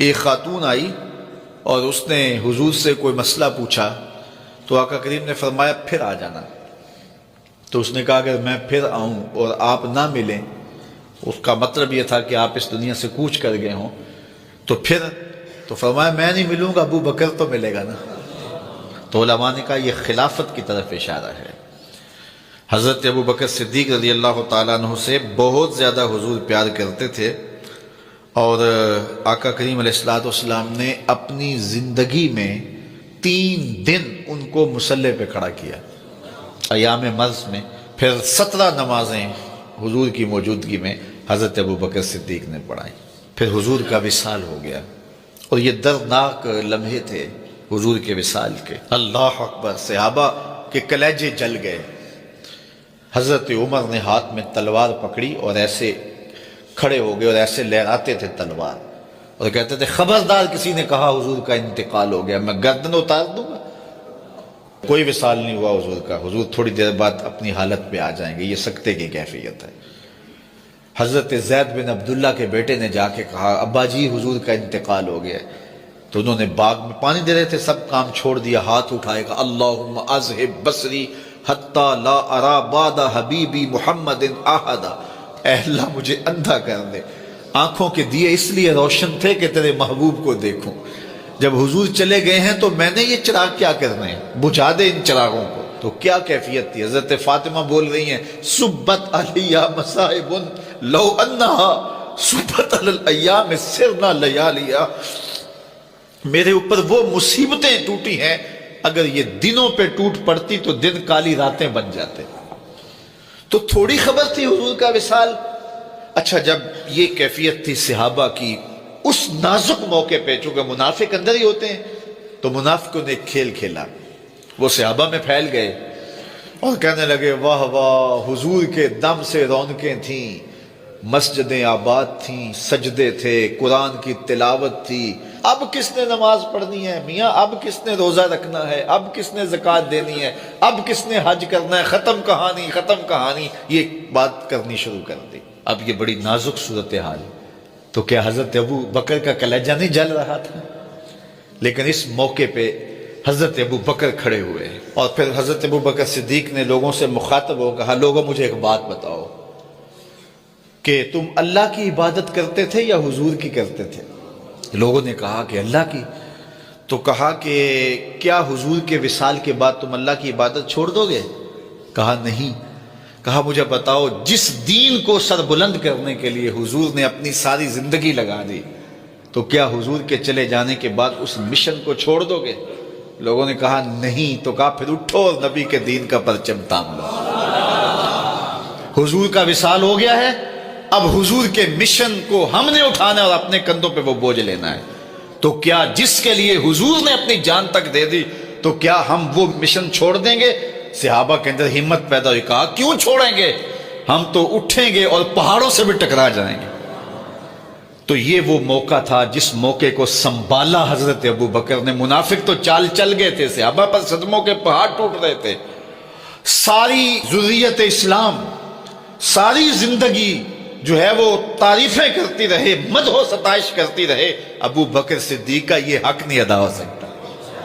ایک خاتون آئی اور اس نے حضور سے کوئی مسئلہ پوچھا تو آقا کریم نے فرمایا پھر آ جانا. تو اس نے کہا اگر میں پھر آؤں اور آپ نہ ملیں، اس کا مطلب یہ تھا کہ آپ اس دنیا سے کوچ کر گئے ہوں، تو پھر تو فرمایا میں نہیں ملوں گا، ابو بکر تو ملے گا نا. تو علماء نے کہا یہ خلافت کی طرف اشارہ ہے. حضرت ابو بکر صدیق رضی اللہ تعالیٰ عنہ سے بہت زیادہ حضور پیار کرتے تھے، اور آقا کریم علیہ السلام نے اپنی زندگی میں 3 دن ان کو مصلی پہ کھڑا کیا ایام مرض میں. پھر 17 نمازیں حضور کی موجودگی میں حضرت ابو بکر صدیق نے پڑھائیں. پھر حضور کا وصال ہو گیا، اور یہ دردناک لمحے تھے حضور کے وصال کے. اللہ اکبر! صحابہ کے کلیجے جل گئے. حضرت عمر نے ہاتھ میں تلوار پکڑی اور ایسے کھڑے ہو گئے اور ایسے لہراتے تھے تلوار، اور کہتے تھے خبردار کسی نے کہا حضور کا انتقال ہو گیا میں گردن اتار دوں گا. کوئی وصال نہیں ہوا حضور کا. حضور تھوڑی دیر بعد اپنی حالت پہ آ جائیں گے. یہ سکتے کی کیفیت ہے. حضرت زید بن عبداللہ کے بیٹے نے جا کے کہا ابا جی حضور کا انتقال ہو گیا. تو انہوں نے باغ میں پانی دے رہے تھے، سب کام چھوڑ دیا، ہاتھ اٹھائے گا اللہم اذہب بصری حتی لا ارا بعد حبیبی محمد احدا. اے اللہ مجھے اندھا کر دے. آنکھوں کے دیے اس لیے روشن تھے کہ تیرے محبوب کو دیکھوں. جب حضور چلے گئے ہیں تو میں نے یہ چراغ کیا کرنے ہیں، بجھا دے ان چراغوں کو. تو کیا کیفیت تھی. حضرت فاطمہ بول رہی ہیں صبت علیہ مصائب لو انہا صبت علی الایام سرنا لیالیا. میرے اوپر وہ مصیبتیں ٹوٹی ہیں، اگر یہ دنوں پہ ٹوٹ پڑتی تو دن کالی راتیں بن جاتے. تو تھوڑی خبر تھی حضور کا وصال. اچھا جب یہ کیفیت تھی صحابہ کی اس نازک موقع پہ، چونکہ منافق اندر ہی ہوتے ہیں، تو منافقوں نے ایک کھیل کھیلا. وہ صحابہ میں پھیل گئے اور کہنے لگے واہ واہ حضور کے دم سے رونقیں تھیں، مسجدیں آباد تھیں، سجدے تھے، قرآن کی تلاوت تھی. اب کس نے نماز پڑھنی ہے میاں، اب کس نے روزہ رکھنا ہے، اب کس نے زکوٰۃ دینی ہے، اب کس نے حج کرنا ہے، ختم کہانی ختم کہانی. یہ بات کرنی شروع کر دی. اب یہ بڑی نازک صورتحال. تو کیا حضرت ابو بکر کا کلیجہ نہیں جل رہا تھا؟ لیکن اس موقع پہ حضرت ابو بکر کھڑے ہوئے، اور پھر حضرت ابو بکر صدیق نے لوگوں سے مخاطب ہو کہا لوگوں مجھے ایک بات بتاؤ کہ تم اللہ کی عبادت کرتے تھے یا حضور کی کرتے تھے؟ لوگوں نے کہا کہ اللہ کی. تو کہا کہ کیا حضور کے وصال کے بعد تم اللہ کی عبادت چھوڑ دو گے؟ کہا نہیں. کہا مجھے بتاؤ جس دین کو سر بلند کرنے کے لیے حضور نے اپنی ساری زندگی لگا دی، تو کیا حضور کے چلے جانے کے بعد اس مشن کو چھوڑ دو گے؟ لوگوں نے کہا نہیں. تو کہا پھر اٹھو اور نبی کے دین کا پرچم تام لو. حضور کا وصال ہو گیا ہے، اب حضور کے مشن کو ہم نے اٹھانا ہے اور اپنے کندھوں پہ وہ بوجھ لینا ہے. تو کیا جس کے لیے حضور نے اپنی جان تک دے دی، تو کیا ہم وہ مشن چھوڑ دیں گے؟ صحابہ کے اندر ہمت پیدا ہوئی. کہا کیوں چھوڑیں گے، ہم تو اٹھیں گے اور پہاڑوں سے بھی ٹکرا جائیں گے. تو یہ وہ موقع تھا جس موقع کو سنبھالا حضرت ابو بکر نے. منافق تو چال چل گئے تھے، صحابہ پر صدموں کے پہاڑ ٹوٹ رہے تھے. ساری ذریت اسلام ساری زندگی جو ہے وہ تعریفیں کرتی رہے، مدح و ستائش کرتی رہے. ابو بکر صدیق کا یہ حق نہیں ادا ہو سکتا.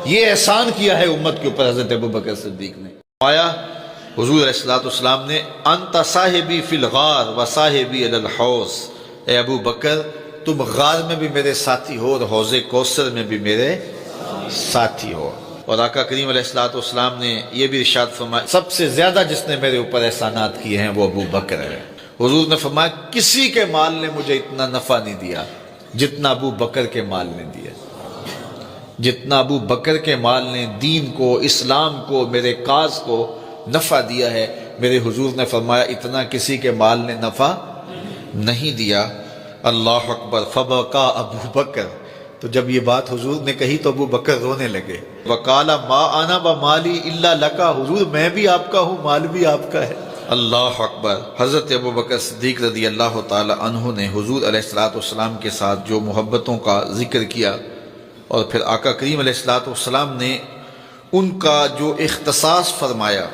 یہ احسان کیا ہے امت کے اوپر حضرت ابو بکر صدیق نے. آیا حضور علیہ السلام نے انت صاحبی فی الغار و صاحبی علی الحوض. اے ابو بکر تم غار میں بھی میرے ساتھی ہو اور حوض کوثر میں بھی میرے ساتھی ہو. اور آقا کریم علیہ السلام نے یہ بھی ارشاد فرمایا سب سے زیادہ جس نے میرے اوپر احسانات کیے ہیں وہ ابو بکر ہے. حضور نے فرمایا کسی کے مال نے مجھے اتنا نفع نہیں دیا جتنا ابو بکر کے مال نے دیا. جتنا ابو بکر کے مال نے دین کو، اسلام کو، میرے کاز کو نفع دیا ہے، میرے حضور نے فرمایا اتنا کسی کے مال نے نفع نہیں دیا. اللہ اکبر. فبکا ابو بکر. تو جب یہ بات حضور نے کہی تو ابو بکر رونے لگے. وقال ما انا بمالی الا لکا. حضور میں بھی آپ کا ہوں، مال بھی آپ کا ہے. اللہ اکبر. حضرت ابو بکر صدیق رضی اللہ تعالی عنہ نے حضور علیہ السلام کے ساتھ جو محبتوں کا ذکر کیا، اور پھر آقا کریم علیہ السلام نے ان کا جو اختصاص فرمایا